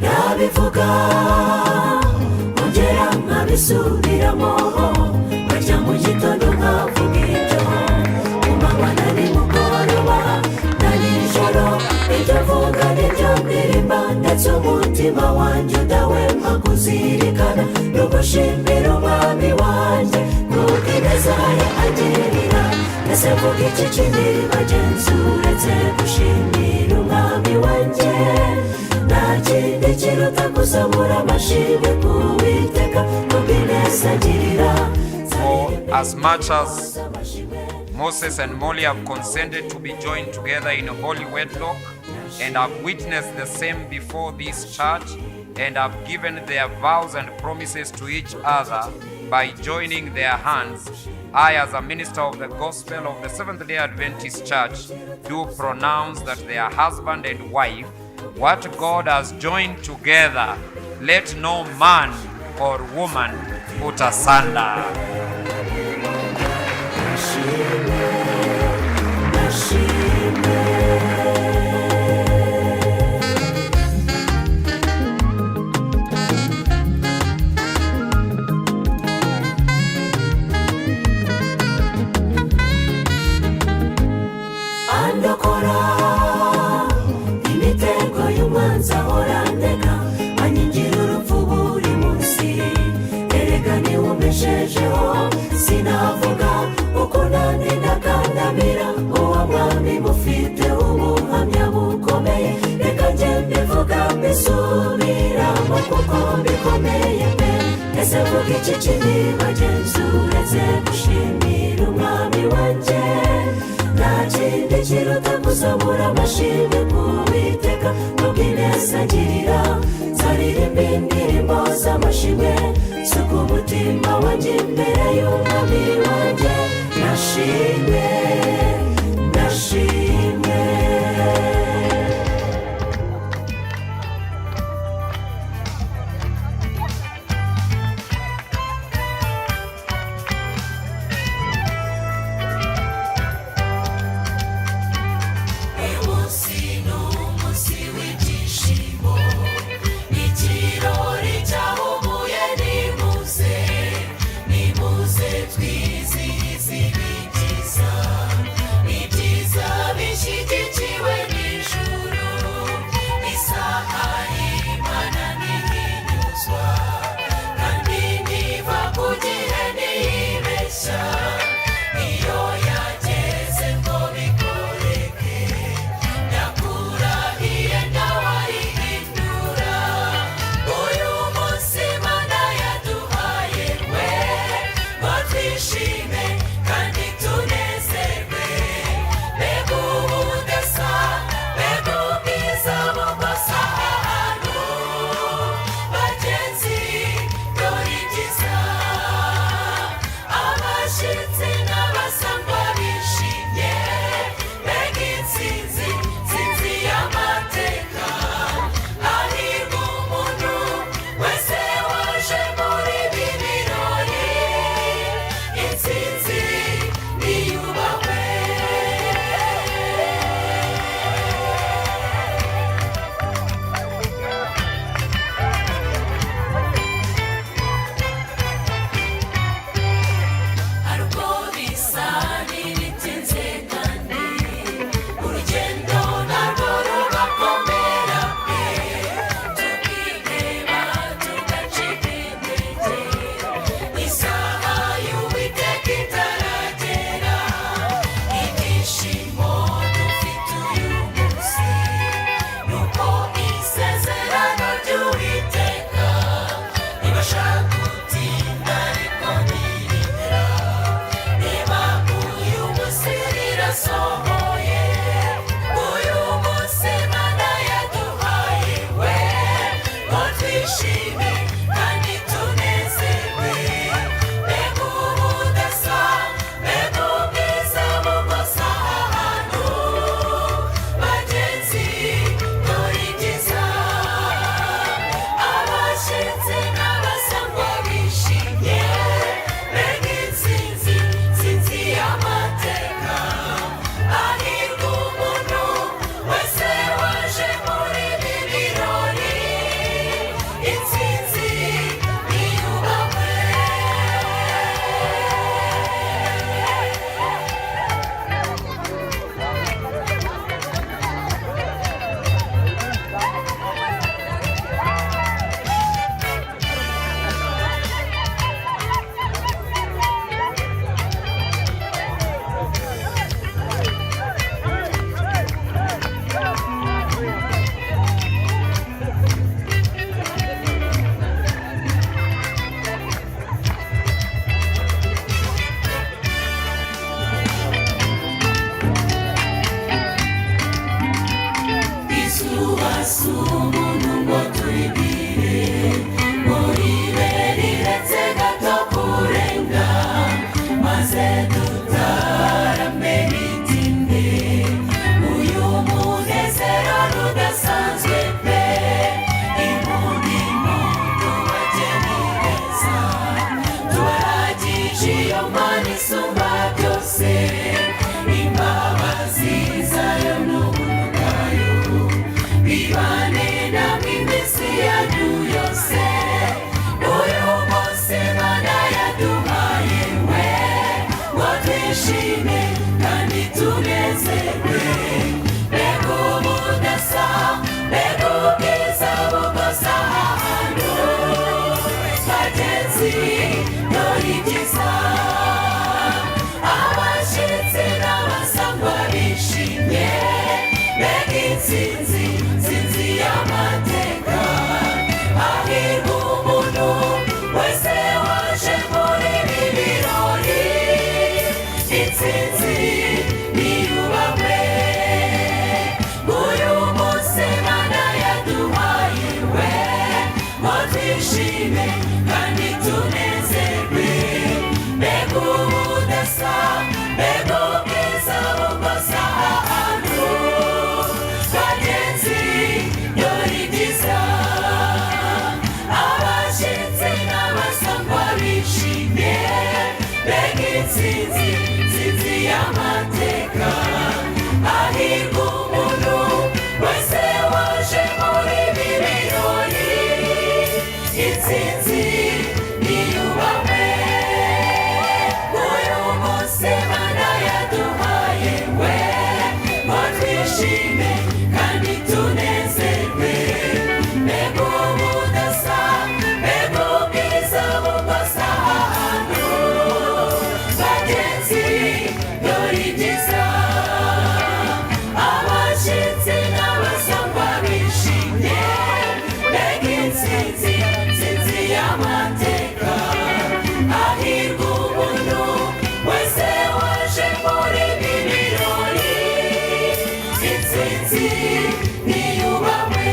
Nabivuga ongera nkabisubiramo bajya mu gitondo nkavuga ibyo umanywa na nimugoroba na nijoro ibyo mvuga nibyo ndirimba ndetse umutima wanjye udahwema kuzirikana no gushimira umwami wanjye kuko ineza ye agirira ndetse mvuga iki kindi bagenzi uretse gushimira umwami wanjye nakindi kiruta kuzamura amashimwe kuwiteka kubineza agirira. As much as Moses and Molly have consented to be joined together in holy wedlock and have witnessed the same before this church and have given their vows and promises to each other by joining their hands, I, as a minister of the gospel of the Seventh-day Adventist Church, do pronounce that they are husband and wife. What God has joined together, let no man or woman put asunder. Andokora imitego y'umwanza orandeka anyingira urupfu buri munsi erega niwe umbeshejeho sinavuga uko nandinda kandamira uwo mwami mufite ubuhamya bukomeye reka njye mbivuga mbisubiramo kuko bikomeye pe ese vuga iki kindi bagenzi uretse gushimira umwami wanjye nakindi kiruta kuzamura amashimwe kuwiteka kubw'ineza agirira nzaririmba indirimbo z'amashimwe suka umutima wanjye imbere y'umwami wanjye nashimwe nashimwe. Umunsi w'ibyishimo tubasa umuntu ngo twibwire muri beri retse gato kurenga maze dutarame bitinde uyu munezero rudasanzwe pe impundi muntu bageneza tubaragije iyo Mana isumba byose imbabazi zayo n'ubuntu bwayo bibane namwe iminsi yanyu yose uyu munsi Mana yaduhaye we ngo twishime kandi tunezerwe mbega ubudasa mbega ubwiza bugosa ahantu bagenzi dore ibyiza abashyitsi n'abasangwa bishimye mbega intsinzi nsinzi y'amateka hahirwa umuntu wese waje muri ibi birori intsinzi niyubahwe uyu munsi Mana yaduhaye we ngo twishime kandi tunezerwe mbega ubudasa mbega ubwiza bugosa ahantu bagenzi dore ibyiza abashyitsi n'abasangwa bishimye mbega intsinzi nsinzi y'amateka hahirwa umuntu wese waje muri ibi birori intsinzi niyubahwe uyu munsi Mana yaduhaye we ngo twishime kandi tunezerwe mbega ubudasa mbega ubwiza bugosa ahantu bagenzi dore ibyiza abashyitsi n'abasangwa bishimye mbega intsinzi nsinzi y'amateka hahirwa umuntu wese waje muri ibi birori intsinzi niyubahwe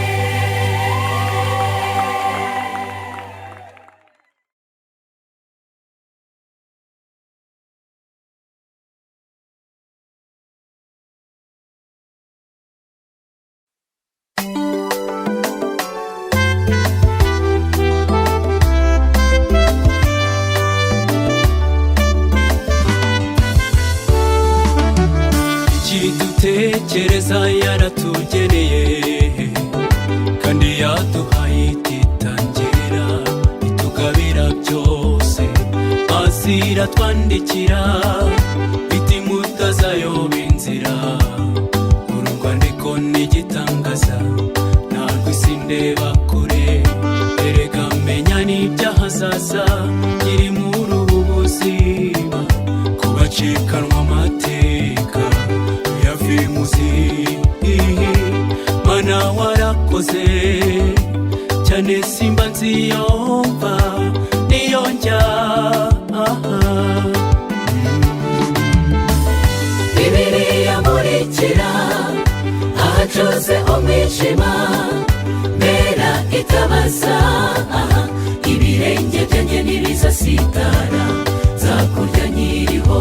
ikidutekereza yaratugeneye kandi yaduhaye ititangira itugabira byose maze iratwandikira iti mutazayoba inzira uru rwandiko ni igitangaza ntabwo isi ndeba kure erega menya n'ibyahazaza nkiri muri ubu buzima kubacikanwa amateka yavimuzi Mana warakoze cyane simba nziyomva niyo njya Bibiliya murikira ahacuze umwijima mbera itabaza ibirenge byanjye ntibizasitara nzakurya nkiriho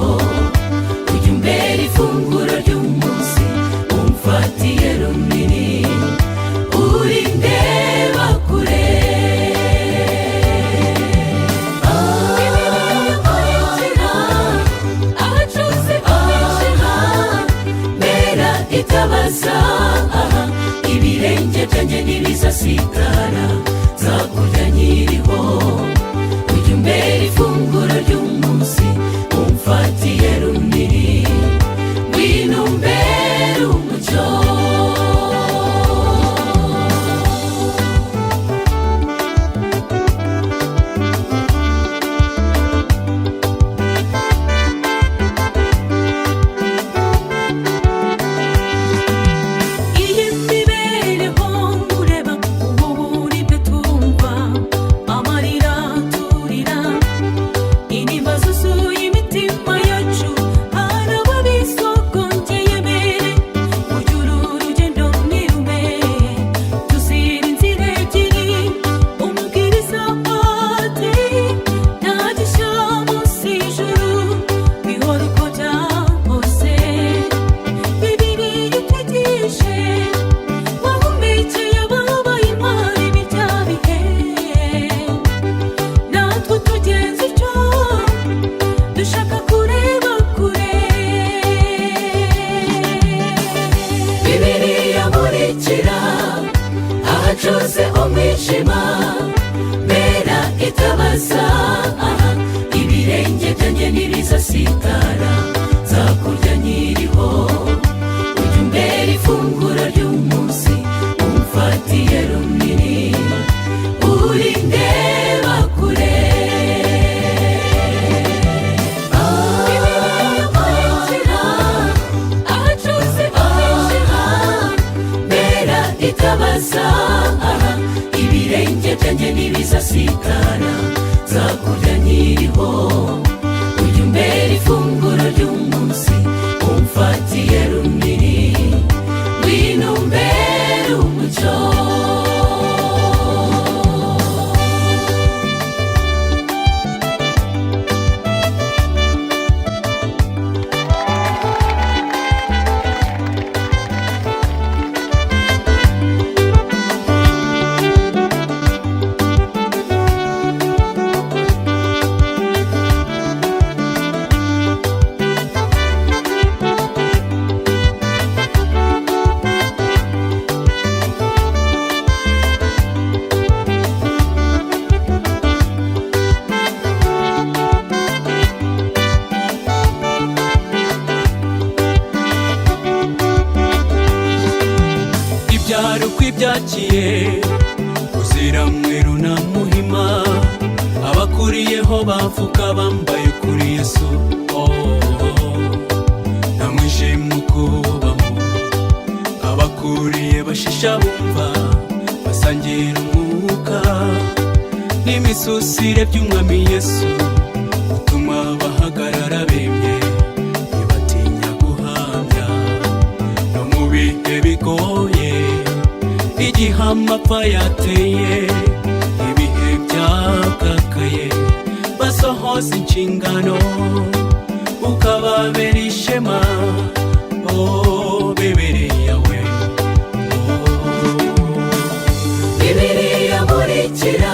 ujya umbera ifunguro ry'umunsi umfatiye runini uri ndeba kure Bibiliya murikira ahacuze umwijima mbera itabaza ibirenge byanjye ntibizasitara nzakurya nkiriho ujya umbera ifunguro ry'umunsi umfatiye runini ngwino umbere umucyo amarira turira inimba zuzuye imitima yacu ahacuze umwijima mbera itabaza ibirenge byanjye ntibizasitara nzakurya nkiriho ujya umbera ifunguro ry'umunsi umfatiye runini uri ndeba kure ahacuze umwijima mbera itabaza ibirenge byanjye ntibizasitara nzakurya nkiriho ujya umbera ifunguro ry'umunsi umfatiye runini ngwino umbere umucyo ibyaro kwibyakiye uzira mweru na muhima abakuriyeho bavuga bambaye kuri Yesu nta mwijima ukubamo abakuriye bashisha bumva basangira umwuka n'imisusire by'umwami Yesu utuma bahagarara bemye ntibatinya guhamya no mu bihe bigoye igihe amapfa yateye ibihe byakakaye basohoza inshingano ukababera ishema Bibiliya we Bibiliya murikira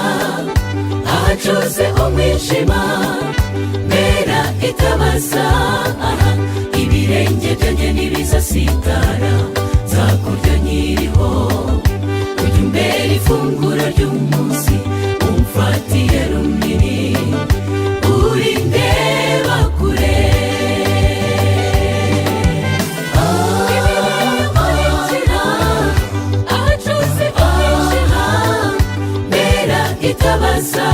ahacuze umwijima mbera itabaza ibirenge byanjye ntibizasitara nzakurya nkiriho ujya umbera ifunguro ry'umunsi umfatiye runini uri ndeba kure ahacuze umwijima mbera itabaza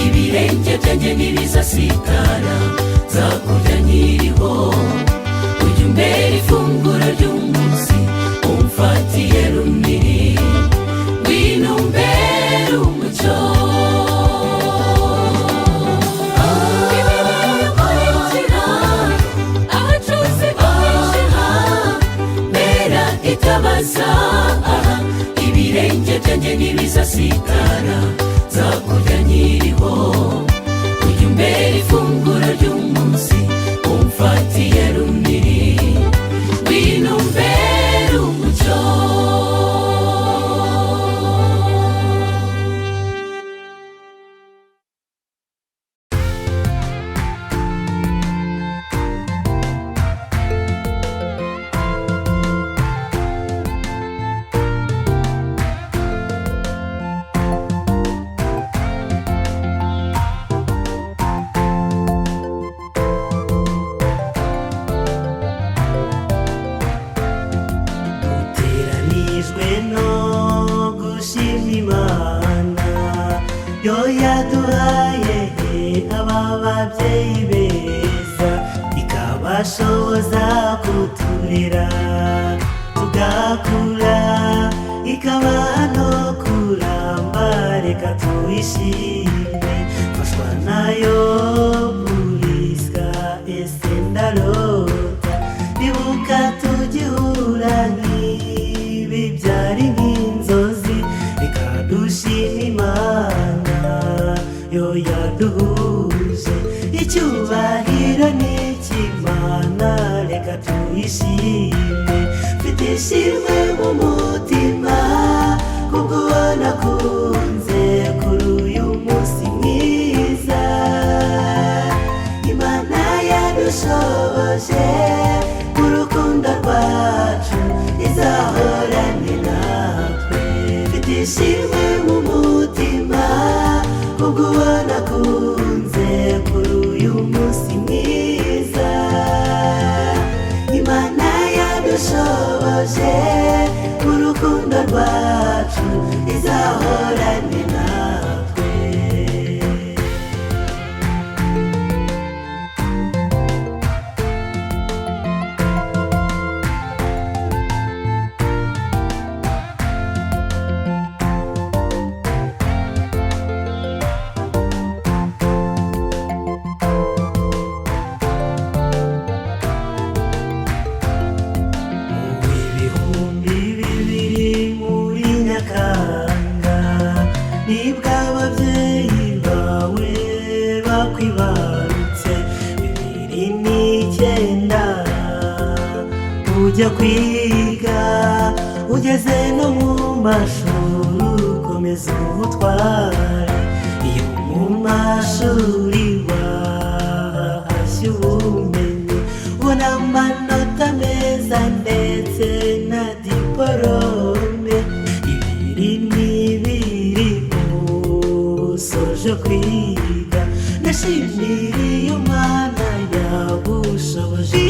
ibirenge byanjye ntibizasitara nzakurya nkiriho ujya umbera ifunguro ry'umunsi umfatiye runini ngwino umbere umucyo ahacuze umwijima mbera itabaza ibirenge byanjye ntibizasitara nzakurya nkiriho ujya umbera ifunguro ry'umunsi umfatiye runini ngwino umbere umucyo yo yaduhaye aba babyeyi beza ikabashoboza kuturera tugakura ikabaha no kuramba reka tuyishime fashwa nayo purisika ese ndarota ibuka tugihura nk'ibi byari nk'inzozi reka dushime Imana yo yaduhuje icyubahiro n'ikimana reka tuyishime mfite ishimwe mu mutima kubwo nakunze kuri uyu munsi mwiza Imana yadushoboje urukundo rwacu izahorane natwe ishimwe mu mutima kubwo nakunze kuri uyu munsi mwiza Imana yadushoboje urukundo rwacu izahorane natwe nibwo ababyeyi bawe bakwibarutse 2009 ujya kwiga ugeze no mu mashuri ukomeza ubutware iyo mu mashuri wahashye ubumenyi ubona amanota meza ndetse na diporome soje kwiga ndashimira Imana yagushoboje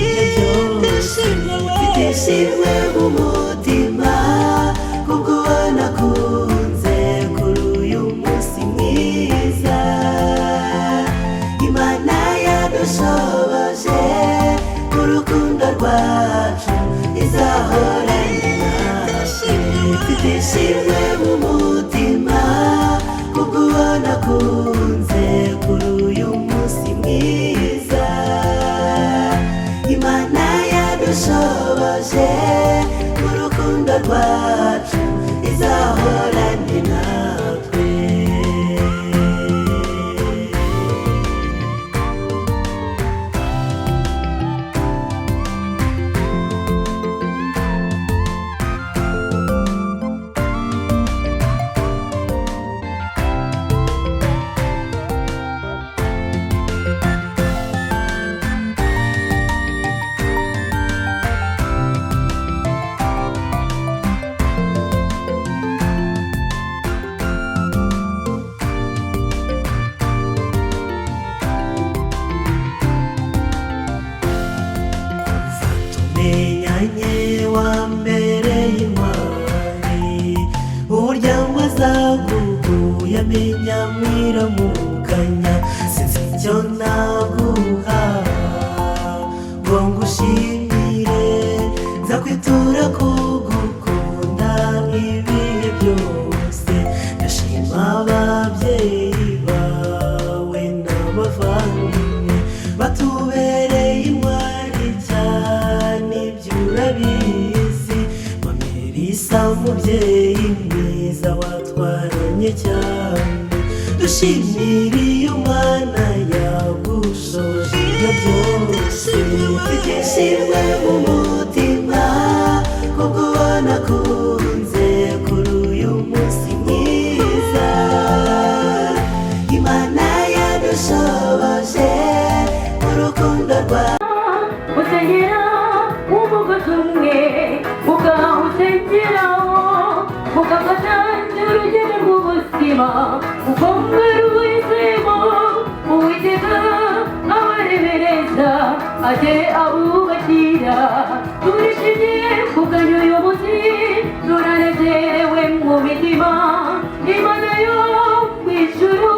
ndishimwe mu mutima kubwo nakunze kuri uyu munsi mwiza Imana yadushoboje urukundo rwacu izahorane natwe ndishimwe mu mutima kubwo nakunze kuri uyu munsi mwiza Imana yadushoboje urukundo rwacu izahorane natwe wa mbere y'intwari umuryango azaguguye amenya mwiramukanya sinzi icyo naguha ngo ngushimire nzakwitura kugukunda ibihe byose ndashima ababyeyi bawe n'abavandimwe batubereye intwari cyane urabizi Mamerisa mubyeyi mwiza watwaranye cyane dushimira Imana yagushoje ibyo byose ndishimwe mu mutima kubwo nakunze kuri uyu munsi mwiza Imana yadushoboje urukundo rwawe aje abubakira turishimye kuganya uyu munsi turanezerewe mu mitima Imana yo mu ijuru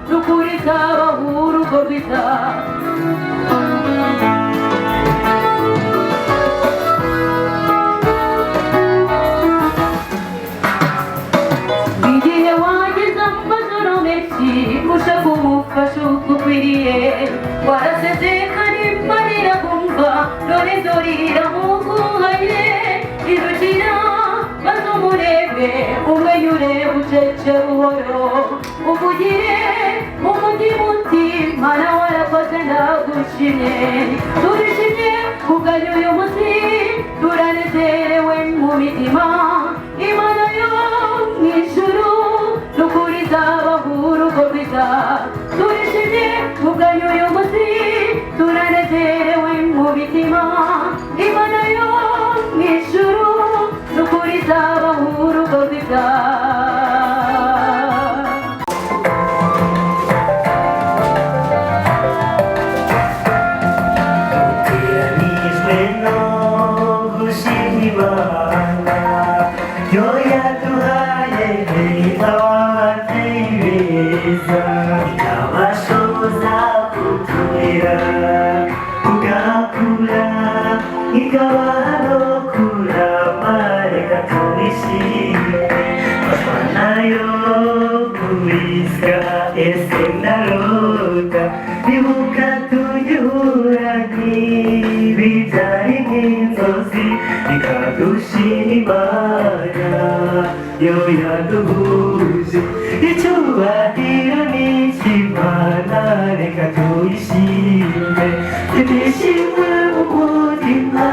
n'ukuri izabaha urugo rwiza igihe wageze amajoro menshi ushaka umufasha ugukwiriye warasezekanye marira kumva none dorira muguhaye irukira maze umurebe umwenyure ucece buhoro uvugire umutima uti mana warakoze ndagushimye turishimye kuganya uyu munsi turanezerewe mu mitima Imana yo mu ijuru n'ukuri izabaha urugo rwiza turishimye kuganya uyu munsi turanezerewe mu mitima Imana yo mu ijuru n'ukuri izabaha urugo rwiza yaduhaye ababyeyi beza ikabashoboza kuturera tugakura ikabaha no kurama reka turishime bashwa nayo kubisya ese ndarota bibuka tugihura nk'ibibyari nk'inzozi ikadushima Imana yo yaduhuje icyubahiro n'ikimana reka tuyishime twishime mu mutima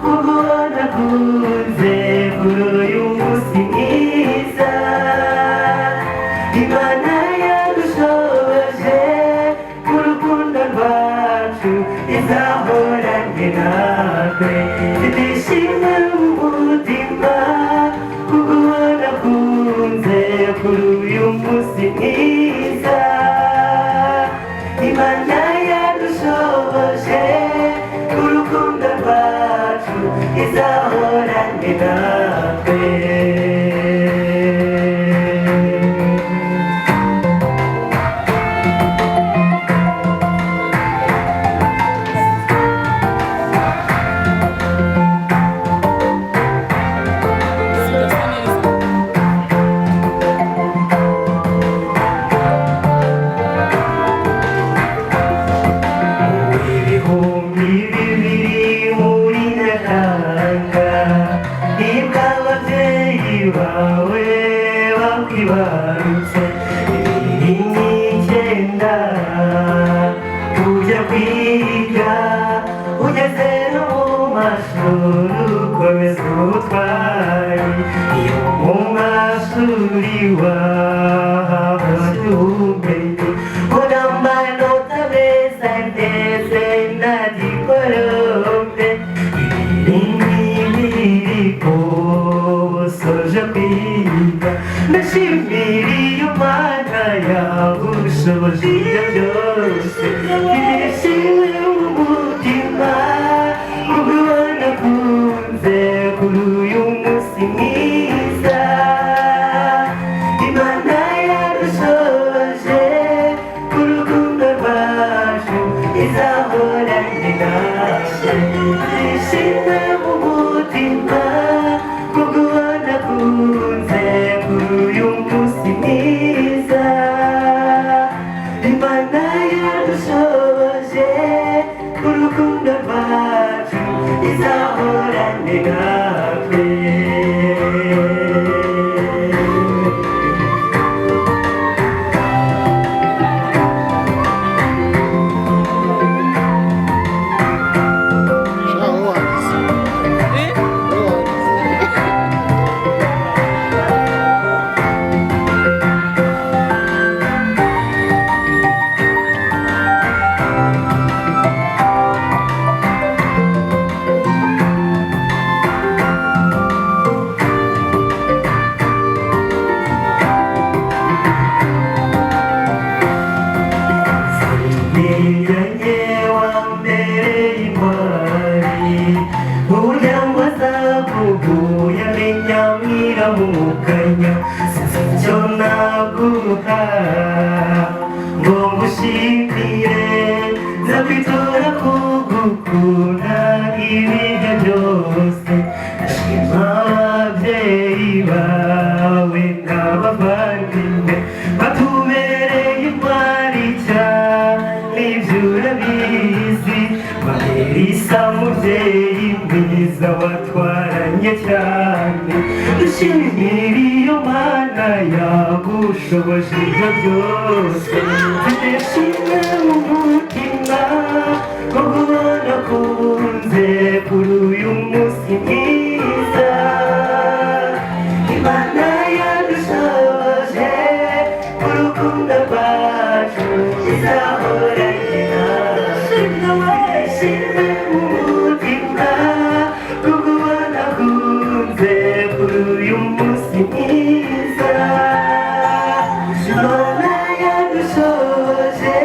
kubona kunze kuri uyu munsi mwiza Imana yadushoboje urukundo rwacu izahorane natwe twishime mu mutima kubona kunze kuri uyu munsi mwiza Imana yadushoboje urukundo rwacu izahorane natwe bawe bakwibarutse n'icyenda ujya kwiga ugeze no mu mashuri ukomeza ubutwari iyo mu mashuri wahabonye ubumenyi ugamba amanota meza ndetse na diporome soje kwiga ndashimiriye Imana yagushoboje ibyo byose ndishimwe mu mutima kubona kunze kuri uyu munsi mwiza Imana yadushoboje urukundo rwacu izahorane natwe ndishimwe mu mutima kubona kunze kuri uyu munsi mwiza Imana yadushoboje urukundo rwacu izahorane natwe ngo ngushimire nzakwitura kugukunda ibihe byose ndashima ababyeyi bawe n'abavandimwe batubereye intwari cyane ibyo urabizi Mamerisa mubyeyi mwiza watwaranye cyane dushimire iyo Mana yagushoboje ibyo byose ndishimye mu mutima ko kubona kunze kuri uyu munsi mwiza Imana yadushoboje urukundo rwacu izahorane natwe ndishimye mu mutima ko kubona kunze kuri uyu munsi mwiza Imana yadushoboje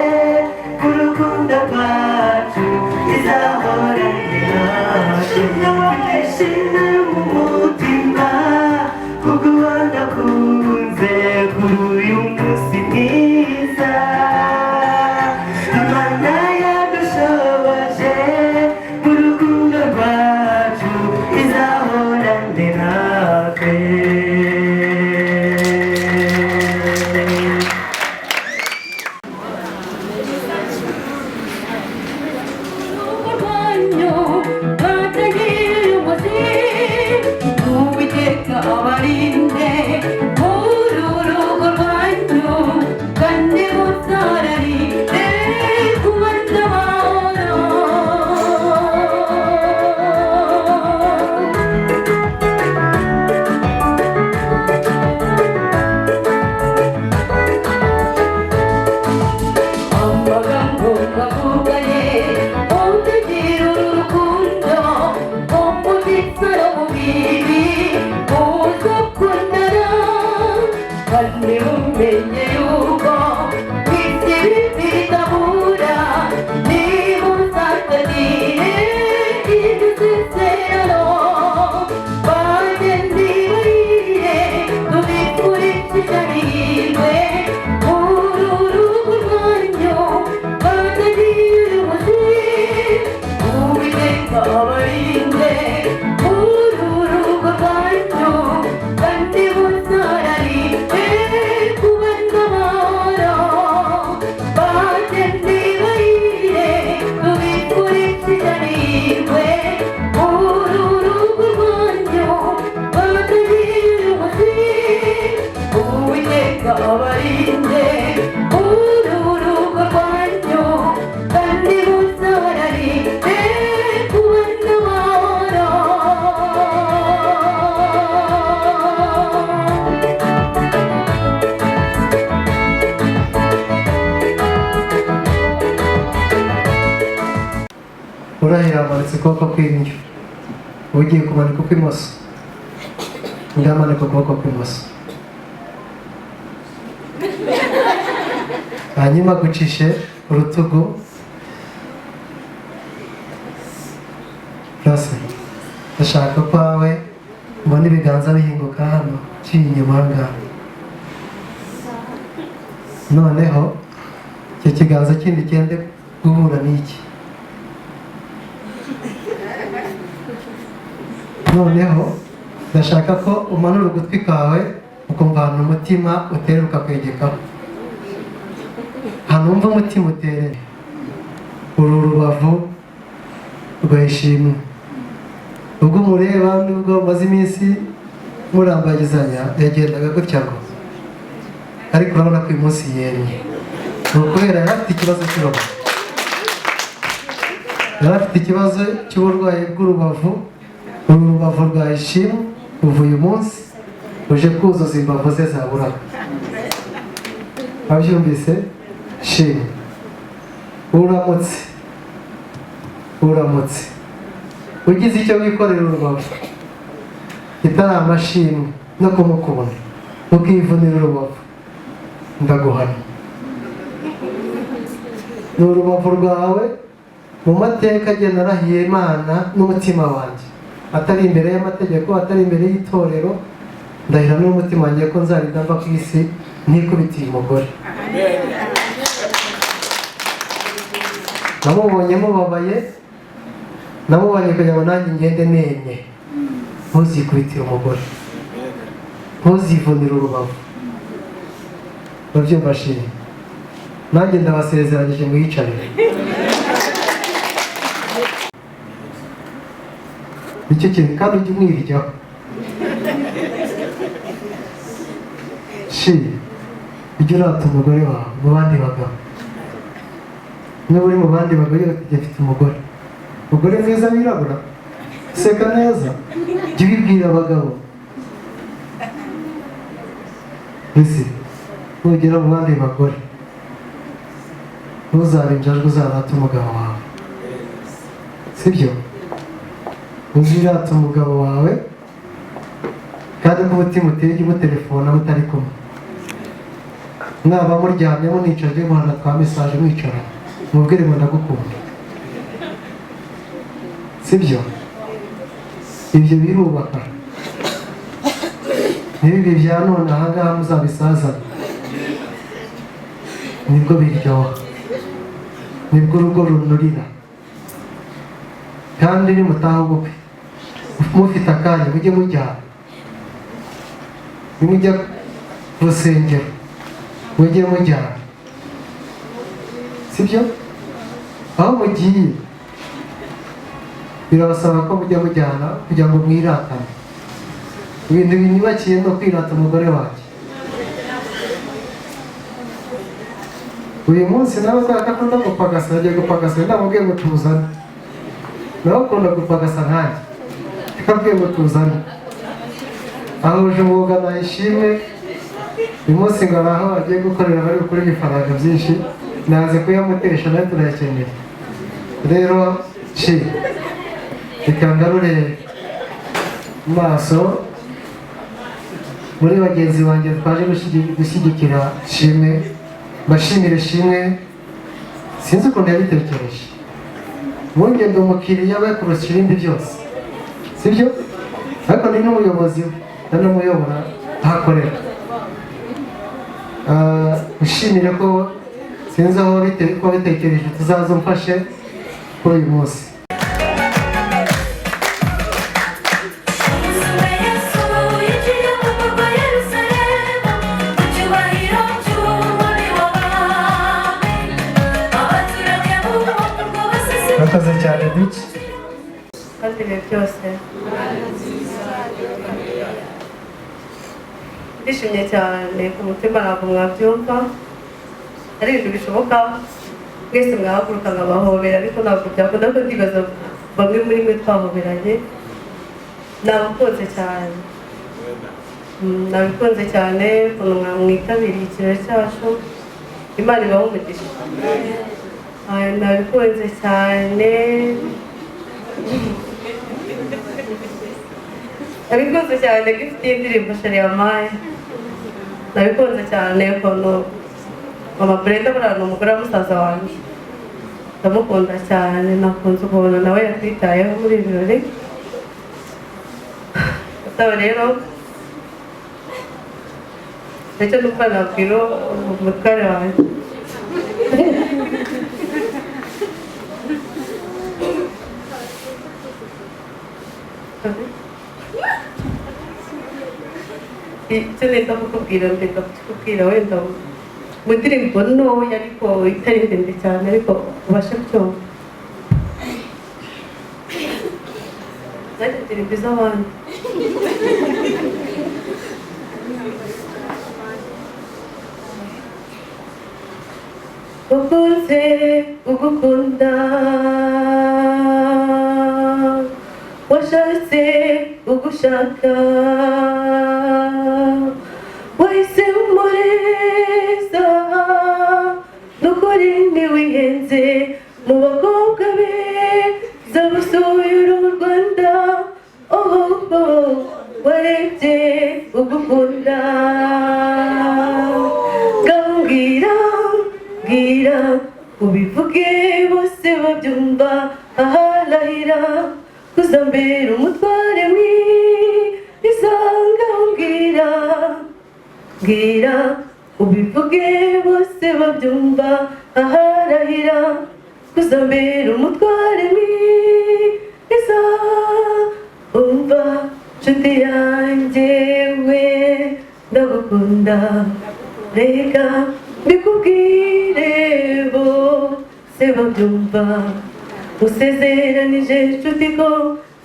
kandi mumenye yuko isi bitabura nimuzatagire idusezerano bagende barire tubikurikije amahirwe uru rugo rwanyu batagire umuzi uwiteka abarinde uru rugo rwanyu kandi muzararinde kubona amahoro bagende barire tubikurikije amahirwe uru rugo rwanyu batagire umuzi uwiteka abarinde uru rugo rwanyu kandi muzararinde kubona amahoro. urahira amanitse ukuboko kw'indyo ugiye kumanika ukw'imoso ndamanika ukuboko kw'imoso hanyuma gucishe urutugu rase ndashaka kwawe mbona ibiganza bihinguka hano kiri inyuma ahangaha noneho icyo kiganza kindi cyende guhura n'iki noneho ndashaka ko umanura ugutwi kawe ukumva ahantu umutima uterera ukakwegekaho ahantu wumva umutima uterera uru rubavu rwa ishimwe ubwo umureba nubwo umaze iminsi murambagizanya yagendaga gutya ngo ariko urabona ko uyu munsi yemye ni ukubera yari afite ikibazo cy'urubavu yari afite ikibazo cy'uburwayi bw'urubavu uru rubavu rwa ishimwe uva uyu munsi uje kuzuza imbavu ze zaburaga abyumvise shimwe uramutse ugize icyo wikorera urubavu kitari amashimwe no kumukunda ukivunira urubavu ndaguhana ni urubavu rwawe mu mateka agenda arahiye Imana n'umutima wanjye atari imbere y'amategeko atari imbere y'itorero ndahira n'umutima wanjye ko nzarinda mva ku isi ntikubitiye umugore namubonye mubabaye namubonye kugira ngo nanjye ngende nenye ntuzikubitire umugore ntuzivunire urubavu urabyumva shimwe nanjye ndabasezeranyije mwiyicarire nicyo kintu kandi ujye umwiryaho ujye urata umugore wawe mu bandi bagabo niba uri mu bandi bagore bafite afite umugore mwiza wirabura useka neza jya ubibwira abagabo mbese nugera mu bandi bagore ntuzabe injajwe uzarata umugabo wawe sibyo uzirata umugabo wawe kandi ko umutima uteye ujye umutelefona mutari kumwe mwaba muryamye municaje guhana twa mesaje mwicara mubwire ngo ndagukunda sibyo ibyo birubaka n'ibibi bya none ahangaha muzabisazana nibwo biryoha nibwo urugo runurira kandi nimutaha ubukwe mufite akanya mujye mujyana nimujya ku rusengero mujye mujyana sibyo aho mugiye birabasaba ko mujya mujyana kugira ngo mwiratane ibintu binyubakiye no kwirata umugore wanjye uyu munsi nawe kubera ko akunda gupagasa agiye gupagasa ndamubwiye ngo tuzane nawe ukunda gupagasa nkanjye akabwiye ngo tuzane ahuje umwuga na ishimwe uyu munsi ngo aho agiye gukorera bari gukora ibifaranga byinshi naze kuyamutesha nawe turayakeneye rero reka ngarure maso muri bagenzi banjye twaje gushyigikira Shimwe, mbashimire Shimwe, sinzi ukuntu yabitekereje. Ubundi ndi umukiriya we kurusha ibindi byose, sibyo? Ariko ni n'umuyobozi we, n'umuyobora ahakorera. Ushimire ko sinzi aho bitekereje tuzaza umfashe kuri uyu munsi. Murakoze cyane duke kandi ibihe byose ndishimye cyane ku mutima, ntabwo mwabyumva, ari ibintu bishoboka mwese mwahaguruka nkabahobera, ariko ntabwo byakunda ko ndibaza bamwe muri mwe twahoberanye. Nabakunze cyane, nabikunze cyane ukuntu mwitabiriye ikirori cyacu, Imana ibahe umugisha. Nabikunze cyane, nabikunze cyane ko ifite indirimbo Sheri yampaye, nabikunze cyane ukuntu Mama Brenda buriya ni umugore wa musaza wanjye, ndamukunda cyane, nakunze ukuntu nawe yatwitayeho muri ibi birori. Asaba rero ndetse n'uko nabwira umutware wanjye icyo nenda kukubwira, ndenda kukubwira wenda mu ndirimbo ntoya ariko itari ndende cyane, ariko ubashe kubyumva. Zari indirimbo z'abandi. Ukunze ugukunda, washatse ugushaka, wahise umureza, n'ukuri ntiwihenze mu bakobwa beza basuye uru Rwanda. Warebye ugukunda, ngambwira bwira ubivuge bose babyumva, aharahira kuzambera umutware mwiza. Ngambwira bwira ubivuge bose babyumva, aharahira kuzambera umutware mwiza. Umva nshuti yanjye we, ndagukunda, reka mbikubwire bose babyumva. Usezeranije nshuti ko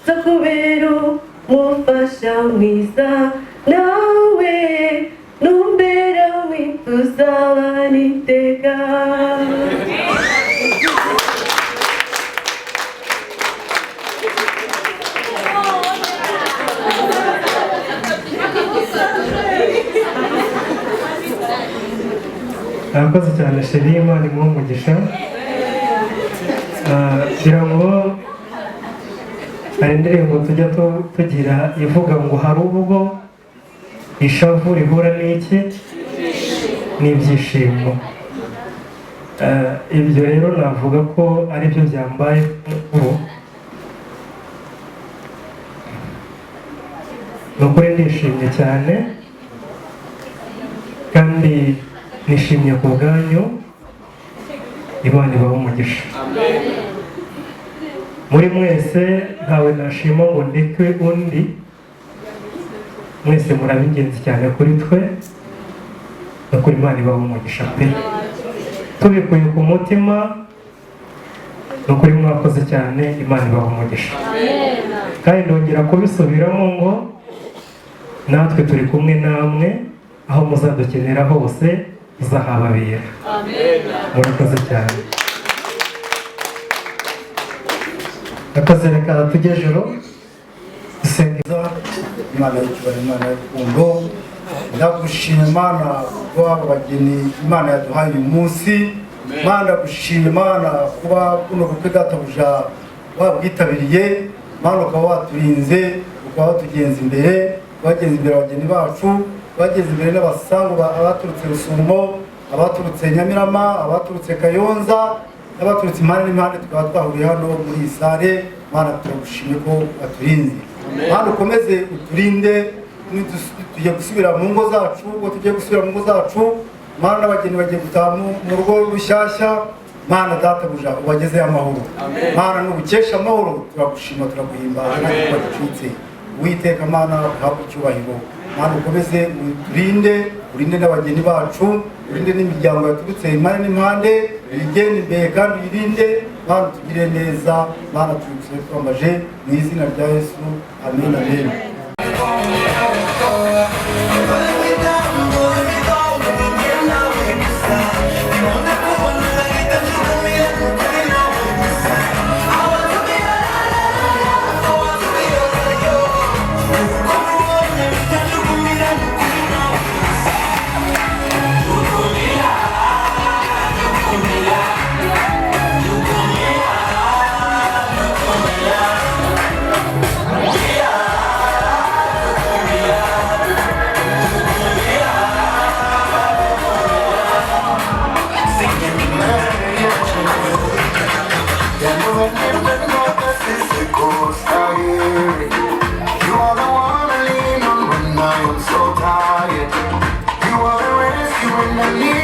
nzakubera umufasha mwiza, nawe numbera tuzabana iteka. Murakoze cyane Sheri, Imana imuhe umugisha. Kugira ngo hari indirimbo tujya tugira ivuga ngo hari ubwo ishavu rihura n'iki n'ibyishimo. Ibyo rero navuga ko ari byo byambaye ubu. Ni ukuri ndishimye cyane kandi nishimye ku bwanyu. Imana ibahe umugisha. Muri mwese ntawe nashima ngo ndeke undi, mwese muraba ingenzi cyane kuri twe. No kuri Imana ibahe umugisha pe, tubikuye ku mutima. No kuri mwakoze cyane, Imana ibahe umugisha. Kandi ndongera kubisubiramo ngo natwe turi kumwe namwe, aho muzadukenera hose uzahababera. Murakoze cyane. Akazi reka tujye ejuru dusengeza. Imana y'icyubahiro, Imana y'urukundo, ndagushima Imana kuba abageni Imana yaduhaye uyu munsi. Imana ndagushima Imana kuba buno bukwe databuja wabwitabiriye. Imana ukaba waturinze, ukaba watugenza imbere, wagenza imbere abageni bacu. bageze imbere n'abasangu abaturutse Rusumo, abaturutse Nyamirama, abaturutse Kayonza, n'abaturutse impande n'impande, tukaba twahuriye hano muri iyi sare. Mana turagushimye ko waturinze, Mana ukomeze uturinde, tugiye gusubira mu ngo zacu, ubwo tugiye gusubira mu ngo zacu Mana n'abageni bagiye gutaha mu rugo rushyashya. Mana databuja ubageze amahoro, Mana n'ubukesha amahoro, turagushima turaguhimbaza ntabwo ducitse. Uwiteka Mana uhabwe icyubahiro, Mana ukomeze urinde n'abageni bacu, urinde n'imiryango yaturutse impande n'impande, uyigende imbere kandi uyirinde. Mana tugire neza, Mana tugusaba twamaje mu izina rya Yesu, amen amen. I am so tired. You are the rescue when I need